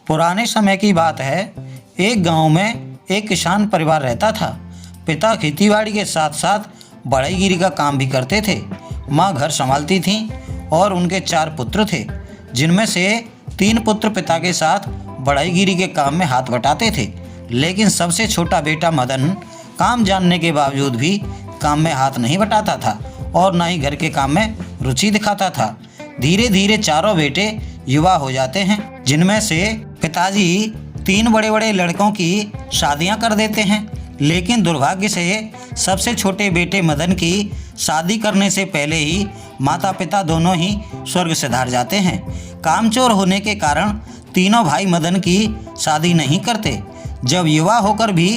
पुराने समय की बात है। एक गांव में एक किसान परिवार रहता था। पिता खेतीबाड़ी के साथ साथ बढ़ईगिरी का काम भी करते थे। माँ घर संभालती थीं और उनके 4 पुत्र थे, जिनमें से 3 पुत्र पिता के साथ बढ़ईगिरी के काम में हाथ बटाते थे। लेकिन सबसे छोटा बेटा मदन काम जानने के बावजूद भी काम में हाथ नहीं बटाता था और न ही घर के काम में रुचि दिखाता था। धीरे धीरे चारों बेटे युवा हो जाते हैं, जिनमें से पिताजी 3 बड़े बड़े लड़कों की शादियां कर देते हैं। लेकिन दुर्भाग्य से सबसे छोटे बेटे मदन की शादी करने से पहले ही माता पिता दोनों ही स्वर्ग सिधार जाते हैं। कामचोर होने के कारण तीनों भाई मदन की शादी नहीं करते। जब युवा होकर भी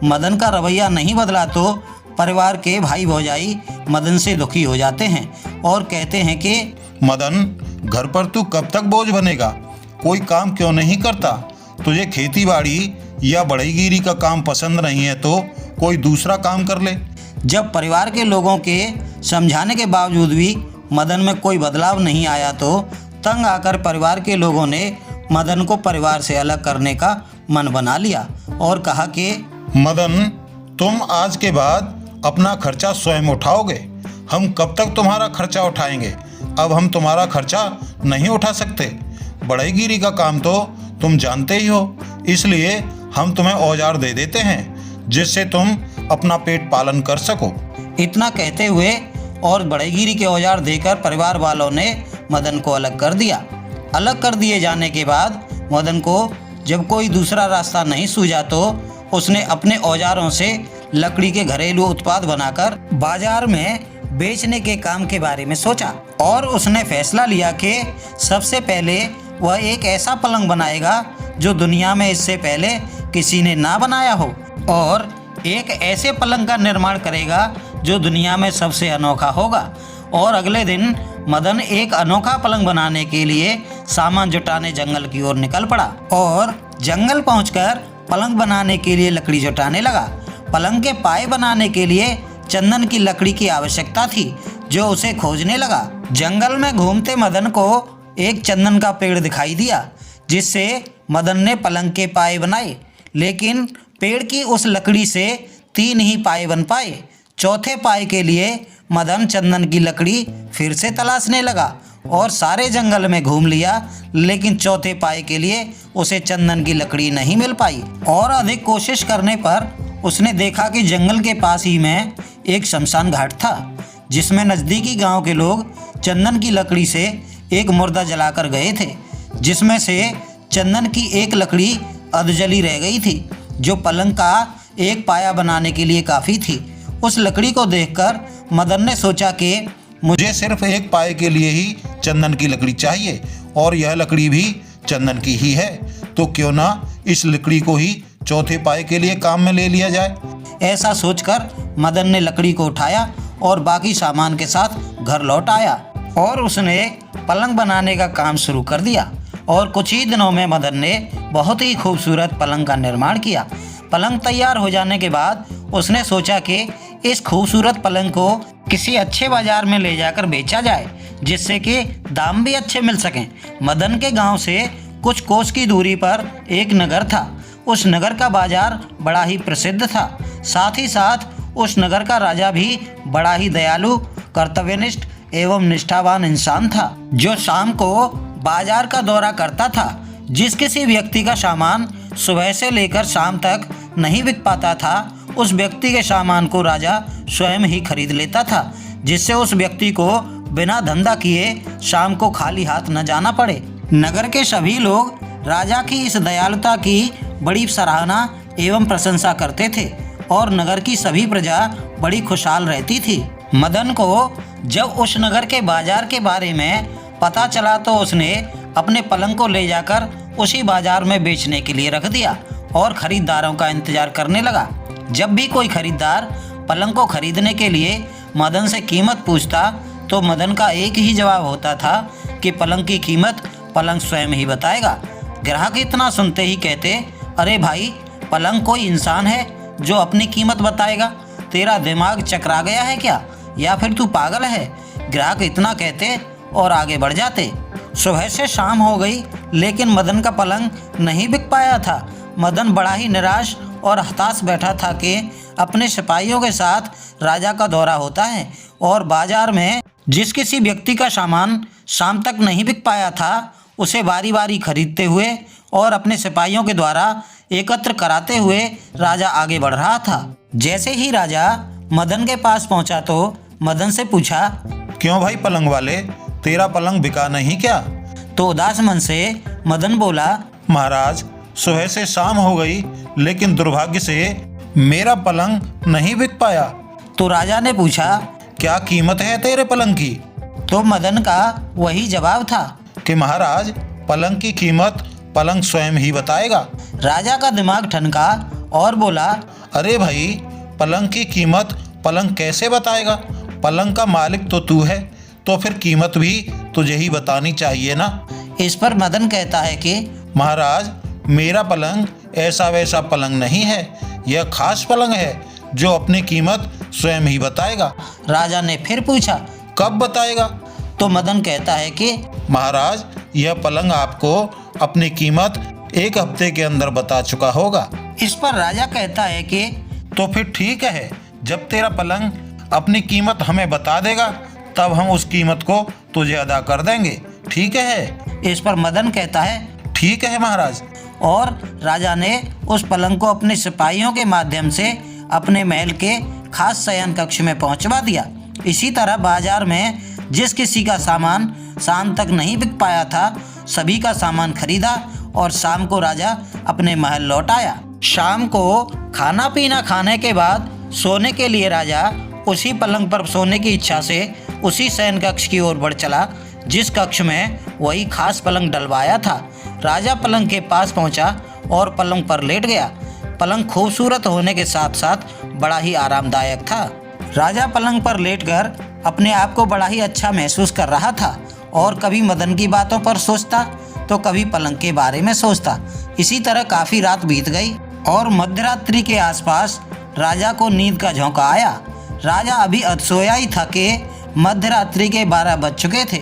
मदन का रवैया नहीं बदला तो परिवार के भाई भौजाई मदन से दुखी हो जाते हैं और कहते हैं कि मदन, घर पर तू कब तक बोझ बनेगा? कोई काम क्यों नहीं करता? तुझे खेतीबाड़ी या बढ़ईगिरी का काम पसंद नहीं है तो कोई दूसरा काम कर ले। जब परिवार के लोगों के समझाने के बावजूद भी मदन में कोई बदलाव नहीं आया तो तंग आकर परिवार के लोगों ने मदन को परिवार से अलग करने का मन बना लिया और कहा कि मदन, तुम आज के बाद अपना खर्चा स्वयं उठाओगे। हम कब तक तुम्हारा खर्चा उठाएंगे? अब हम तुम्हारा खर्चा नहीं उठा सकते। बढ़ईगिरी का काम तो तुम जानते ही हो, इसलिए हम तुम्हें औजार दे देते हैं जिससे तुम अपना पेट पालन कर सको। इतना कहते हुए और बढ़ईगिरी के औजार देकर परिवार वालों ने मदन को अलग कर दिया। अलग कर दिए जाने के बाद मदन को जब कोई दूसरा रास्ता नहीं सूझा तो उसने अपने औजारों से लकड़ी के घरेलू उत्पाद बनाकर बाजार में बेचने के काम के बारे में सोचा और उसने फैसला लिया कि सबसे पहले वह एक ऐसा पलंग बनाएगा जो दुनिया में इससे पहले किसी ने ना बनाया हो और एक ऐसे पलंग का निर्माण करेगा जो दुनिया में सबसे अनोखा होगा। और अगले दिन मदन एक अनोखा पलंग बनाने के लिए सामान जुटाने जंगल की ओर निकल पड़ा और जंगल पहुंचकर पलंग बनाने के लिए लकड़ी जुटाने लगा। पलंग के पाए बनाने के लिए चंदन की लकड़ी की आवश्यकता थी, जो उसे खोजने लगा। जंगल में घूमते मदन को एक चंदन का पेड़ दिखाई दिया, जिससे मदन ने पलंग के पाए बनाए। लेकिन पेड़ की उस लकड़ी से 3 ही पाए बन पाए। चौथे पाए के लिए मदन चंदन की लकड़ी फिर से तलाशने लगा और सारे जंगल में घूम लिया, लेकिन चौथे पाए के लिए उसे चंदन की लकड़ी नहीं मिल पाई। और अधिक कोशिश करने पर उसने देखा कि जंगल के पास ही में एक शमशान घाट था, जिसमें नज़दीकी गांव के लोग चंदन की लकड़ी से एक मुर्दा जलाकर गए थे, जिसमें से चंदन की एक लकड़ी अधजली रह गई थी, जो पलंग का एक पाया बनाने के लिए काफ़ी थी। उस लकड़ी को देखकर मदन ने सोचा कि मुझे सिर्फ एक पाए के लिए ही चंदन की लकड़ी चाहिए और यह लकड़ी भी चंदन की ही है, तो क्यों ना इस लकड़ी को ही चौथे पाए के लिए काम में ले लिया जाए। ऐसा सोचकर मदन ने लकड़ी को उठाया और बाकी सामान के साथ घर लौट आया और उसने पलंग बनाने का काम शुरू कर दिया। और कुछ ही दिनों में मदन ने बहुत ही खूबसूरत पलंग का निर्माण किया। पलंग तैयार हो जाने के बाद उसने सोचा कि इस खूबसूरत पलंग को किसी अच्छे बाजार में ले जाकर बेचा जाए, जिससे कि दाम भी अच्छे मिल सकें। मदन के गांव से कुछ कोस की दूरी पर एक नगर था। उस नगर का बाजार बड़ा ही प्रसिद्ध था। साथ ही साथ उस नगर का राजा भी बड़ा ही दयालु, कर्तव्यनिष्ठ एवं निष्ठावान इंसान था, जो शाम को बाजार का दौरा करता था। जिस किसी व्यक्ति का सामान सुबह से लेकर शाम तक नहीं बिक पाता था, उस व्यक्ति के सामान को राजा स्वयं ही खरीद लेता था, जिससे उस व्यक्ति को बिना धंधा किए शाम को खाली हाथ न जाना पड़े। नगर के सभी लोग राजा की इस दयालुता की बड़ी सराहना एवं प्रशंसा करते थे और नगर की सभी प्रजा बड़ी खुशहाल रहती थी। मदन को जब उस नगर के बाजार के बारे में पता चला तो उसने अपने पलंग को ले जाकर उसी बाजार में बेचने के लिए रख दिया और खरीदारों का इंतजार करने लगा। जब भी कोई खरीदार पलंग को खरीदने के लिए मदन से कीमत पूछता तो मदन का एक ही जवाब होता था कि पलंग की कीमत पलंग स्वयं ही बताएगा। ग्राहक इतना सुनते ही कहते, अरे भाई, पलंग कोई इंसान है जो अपनी कीमत बताएगा? तेरा दिमाग चकरा गया है क्या, या फिर तू पागल है? ग्राहक इतना कहते और आगे बढ़ जाते। सुबह से शाम हो गई, लेकिन मदन का पलंग नहीं बिक पाया था। मदन बड़ा ही निराश और हताश बैठा था कि अपने सिपाहियों के साथ राजा का दौरा होता है और बाजार में जिस किसी व्यक्ति का सामान शाम तक नहीं बिक पाया था, उसे बारी बारी खरीदते हुए और अपने सिपाहियों के द्वारा एकत्र कराते हुए राजा आगे बढ़ रहा था। जैसे ही राजा मदन के पास पहुंचा तो मदन से पूछा, क्यों भाई पलंग वाले, तेरा पलंग बिका नहीं क्या? तो उदास मन से मदन बोला, महाराज, सुबह से शाम हो गई, लेकिन दुर्भाग्य से मेरा पलंग नहीं बिक पाया। तो राजा ने पूछा, क्या कीमत है तेरे पलंग की? तो मदन का वही जवाब था कि महाराज, पलंग की कीमत पलंग स्वयं ही बताएगा। राजा का दिमाग ठनका और बोला, अरे भाई, पलंग की कीमत पलंग कैसे बताएगा? पलंग का मालिक तो तू है, तो फिर कीमत भी तुझे ही बतानी चाहिए ना। इस पर मदन कहता है कि महाराज, मेरा पलंग ऐसा वैसा पलंग नहीं है, यह खास पलंग है जो अपनी कीमत स्वयं ही बताएगा। राजा ने फिर पूछा, कब बताएगा? तो मदन कहता है कि महाराज, यह पलंग आपको अपनी कीमत 1 हफ्ते के अंदर बता चुका होगा। इस पर राजा कहता है कि तो फिर ठीक है, जब तेरा पलंग अपनी कीमत हमें बता देगा, तब हम उस कीमत को तुझे अदा कर देंगे, ठीक है? इस पर मदन कहता है, ठीक है महाराज। और राजा ने उस पलंग को अपने सिपाहियों के माध्यम से अपने महल के खास शयन कक्ष में पहुंचवा दिया। इसी तरह बाजार में जिस किसी का सामान शाम तक नहीं बिक पाया था, सभी का सामान खरीदा और शाम को राजा अपने महल लौट आया। शाम को खाना पीना खाने के बाद सोने के लिए राजा उसी पलंग पर सोने की इच्छा से उसी शयन कक्ष की ओर बढ़ चला जिस कक्ष में वही खास पलंग डलवाया था। राजा पलंग के पास पहुंचा और पलंग पर लेट गया। पलंग खूबसूरत होने के साथ साथ बड़ा ही आरामदायक था। राजा पलंग पर लेटकर अपने आप को बड़ा ही अच्छा महसूस कर रहा था और कभी मदन की बातों पर सोचता तो कभी पलंग के बारे में सोचता। इसी तरह काफ़ी रात बीत गई और मध्यरात्रि के आसपास राजा को नींद का झोंका आया। राजा अभी सोया ही था कि मध्यरात्रि के 12 बज चुके थे।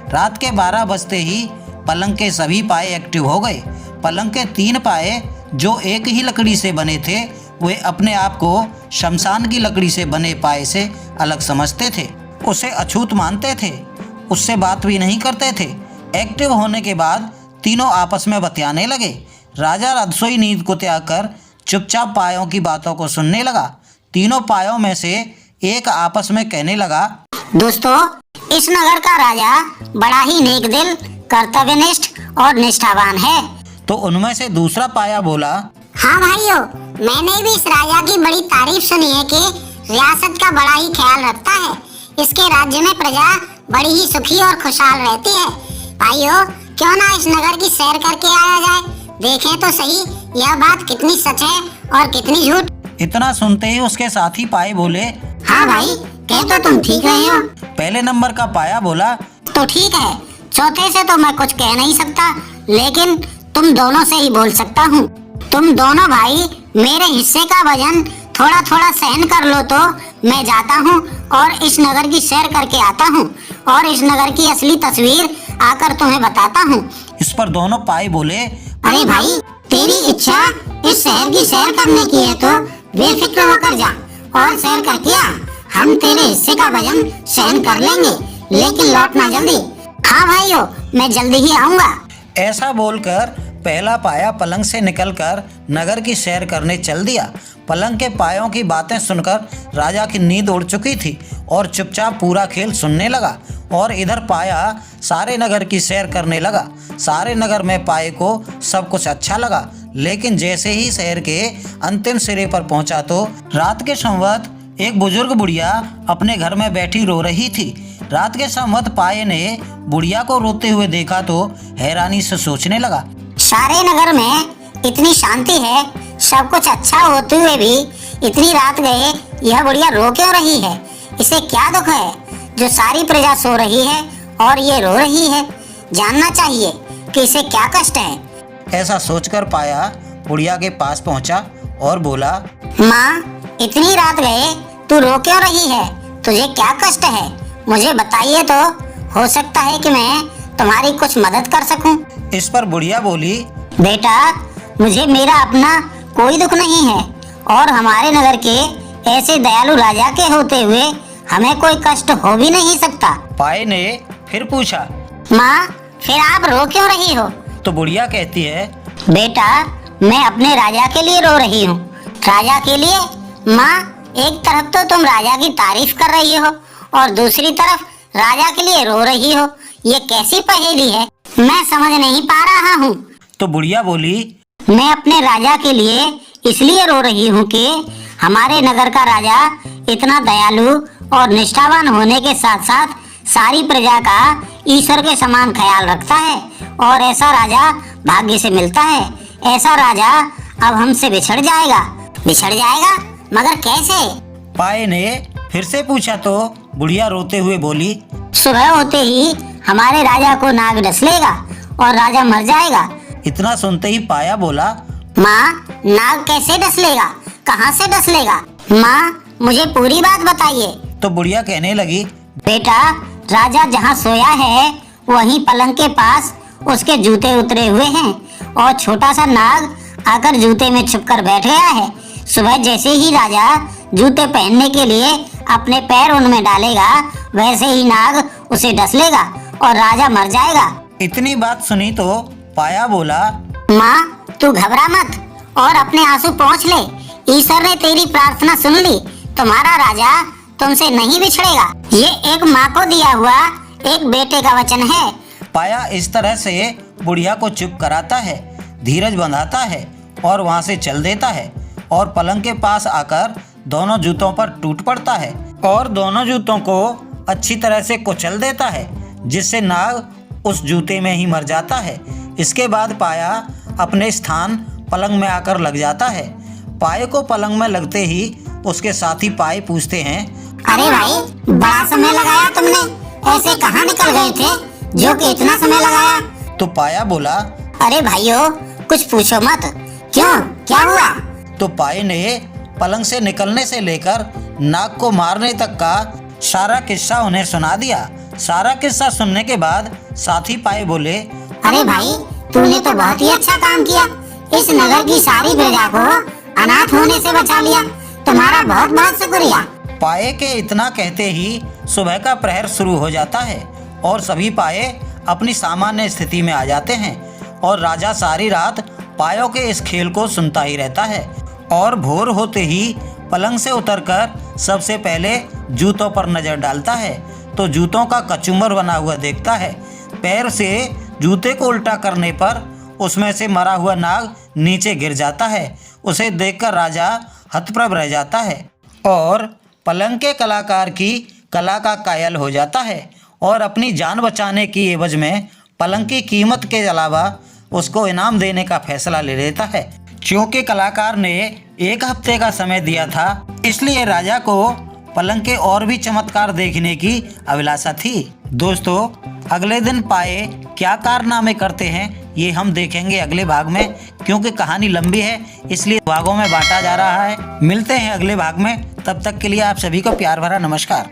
रात के 12 बजते ही पलंग के सभी पाए एक्टिव हो गए। पलंग के 3 पाए जो एक ही लकड़ी से बने थे, वे अपने आप को शमशान की लकड़ी से बने पाए से अलग समझते थे, उसे अछूत मानते थे, उससे बात भी नहीं करते थे। एक्टिव होने के बाद तीनों आपस में बतियाने लगे। राजा रसोई नींद को त्याग कर चुपचाप पायों की बातों को सुनने लगा। तीनों पायों में से एक आपस में कहने लगा, दोस्तों, इस नगर का राजा बड़ा ही नेक दिल, कर्तव्यनिष्ठ और निष्ठावान है। तो उनमें से दूसरा पाया बोला, हाँ भाइयों, मैंने भी इस राजा की बड़ी तारीफ सुनी है कि रियासत का बड़ा ही ख्याल रखता है। इसके राज्य में प्रजा बड़ी ही सुखी और खुशहाल रहती है। भाइयों, क्यों ना इस नगर की सैर करके आया जाए, देखें तो सही यह बात कितनी सच है और कितनी झूठ। इतना सुनते ही उसके साथी पाए बोले, हाँ भाई, कह तो तुम ठीक रहे हो। पहले नंबर का पाया बोला, तो ठीक है, चौथे से तो मैं कुछ कह नहीं सकता, लेकिन तुम दोनों से ही बोल सकता हूँ। तुम दोनों भाई मेरे हिस्से का वजन थोड़ा थोड़ा सहन कर लो तो मैं जाता हूँ और इस नगर की सैर करके आता हूँ और इस नगर की असली तस्वीर आकर तुम्हें बताता हूँ। इस पर दोनों पाए बोले, अरे भाई, तेरी इच्छा इस शहर की सैर करने की है तो बेफिक्र होकर जा और सैर करके आ। हम तेरे हिस्से का वजन सहन कर लेंगे, लेकिन लौटना जल्दी। हाँ भाइयों, मैं जल्दी ही आऊँगा। ऐसा बोलकर पहला पाया पलंग से निकलकर नगर की सैर करने चल दिया। पलंग के पायों की बातें सुनकर राजा की नींद उड़ चुकी थी और चुपचाप पूरा खेल सुनने लगा। और इधर पाया सारे नगर की सैर करने लगा। सारे नगर में पाए को सब कुछ अच्छा लगा, लेकिन जैसे ही शहर के अंतिम सिरे पर पहुंचा तो रात के संवत एक बुजुर्ग बुढ़िया अपने घर में बैठी रो रही थी। रात के संवत पाए ने बुढ़िया को रोते हुए देखा तो हैरानी से सोचने लगा, सारे नगर में इतनी शांति है, सब कुछ अच्छा होते हुए भी इतनी रात गए यह बुढ़िया रो क्यों रही है? इसे क्या दुख है जो सारी प्रजा सो रही है और ये रो रही है? जानना चाहिए कि इसे क्या कष्ट है। ऐसा सोचकर पाया बुढ़िया के पास पहुंचा और बोला, माँ, इतनी रात गए तू रो क्यों रही है? तुझे क्या कष्ट है? मुझे बताइए तो हो सकता है कि मैं तुम्हारी कुछ मदद कर सकूं। इस पर बुढ़िया बोली, बेटा, मुझे मेरा अपना कोई दुख नहीं है और हमारे नगर के ऐसे दयालु राजा के होते हुए हमें कोई कष्ट हो भी नहीं सकता। पाए ने फिर पूछा। माँ, फिर आप रो क्यों रही हो? तो बुढ़िया कहती है, बेटा, मैं अपने राजा के लिए रो रही हूँ। राजा के लिए? माँ, एक तरफ तो तुम राजा की तारीफ कर रही हो और दूसरी तरफ राजा के लिए रो रही हो। ये कैसी पहेली है? मैं समझ नहीं पा रहा हूँ। तो बुढ़िया बोली, मैं अपने राजा के लिए इसलिए रो रही हूँ कि हमारे नगर का राजा इतना दयालु और निष्ठावान होने के साथ साथ सारी प्रजा का ईश्वर के समान ख्याल रखता है और ऐसा राजा भाग्य से मिलता है। ऐसा राजा अब हमसे बिछड़ जाएगा। बिछड़ जाएगा? मगर कैसे? पाए ने फिर से पूछा तो बुढ़िया रोते हुए बोली, सुबह होते ही हमारे राजा को नाग डस लेगा और राजा मर जाएगा। इतना सुनते ही पाया बोला, माँ, नाग कैसे डस लेगा? कहाँ से डस लेगा? माँ, मुझे पूरी बात बताइए। तो बुढ़िया कहने लगी, बेटा, राजा जहाँ सोया है वहीं पलंग के पास उसके जूते उतरे हुए हैं और छोटा सा नाग आकर जूते में छुपकर बैठ गया है। सुबह जैसे ही राजा जूते पहनने के लिए अपने पैर उनमें डालेगा वैसे ही नाग उसे डस लेगा और राजा मर जाएगा। इतनी बात सुनी तो पाया बोला, माँ, तू घबरा मत और अपने आंसू पोंछ ले। ईश्वर ने तेरी प्रार्थना सुन ली। तुम्हारा राजा तुमसे नहीं बिछड़ेगा। ये एक माँ को दिया हुआ एक बेटे का वचन है। पाया इस तरह से बुढ़िया को चुप कराता है, धीरज बंधाता है और वहाँ से चल देता है और पलंग के पास आकर दोनों जूतों पर टूट पड़ता है और दोनों जूतों को अच्छी तरह से कुचल देता है, जिससे नाग उस जूते में ही मर जाता है। इसके बाद पाया अपने स्थान पलंग में आकर लग जाता है। पाए को पलंग में लगते ही उसके साथी पाए पूछते हैं, अरे भाई, बड़ा समय लगाया तुमने। ऐसे कहाँ निकल गए थे जो कि इतना समय लगाया? तो पाया बोला, अरे भाइयों, कुछ पूछो मत। क्यों, क्या हुआ? तो पाए ने पलंग से निकलने से लेकर नाग को मारने तक का सारा किस्सा उन्हें सुना दिया। सारा किस्सा सुनने के बाद साथी पाए बोले, अरे भाई, तूने तो बहुत ही अच्छा काम किया। इस नगर की सारी प्रजा को अनाथ होने से बचा लिया। तुम्हारा बहुत बहुत शुक्रिया। पाए के इतना कहते ही सुबह का प्रहर शुरू हो जाता है और सभी पाए अपनी सामान्य स्थिति में आ जाते हैं और राजा सारी रात पायों के इस खेल को सुनता ही रहता है और भोर होते ही पलंग से उतरकर सबसे पहले जूतों पर नजर डालता है तो जूतों का कचूमर बना हुआ देखता है। पैर से जूते को उल्टा करने पर उसमें से मरा हुआ नाग नीचे गिर जाता है। उसे देखकर राजा हतप्रभ रह जाता है और पलंग के कलाकार की कला का कायल हो जाता है और अपनी जान बचाने की एवज में पलंग की कीमत के अलावा उसको इनाम देने का फैसला ले लेता है। क्योंकि कलाकार ने 1 हफ्ते का समय दिया था, इसलिए राजा को पलंग के और भी चमत्कार देखने की अभिलाषा थी। दोस्तों, अगले दिन पाए क्या कारनामे करते हैं ये हम देखेंगे अगले भाग में, क्योंकि कहानी लंबी है इसलिए भागों में बांटा जा रहा है। मिलते हैं अगले भाग में, तब तक के लिए आप सभी को प्यार भरा नमस्कार।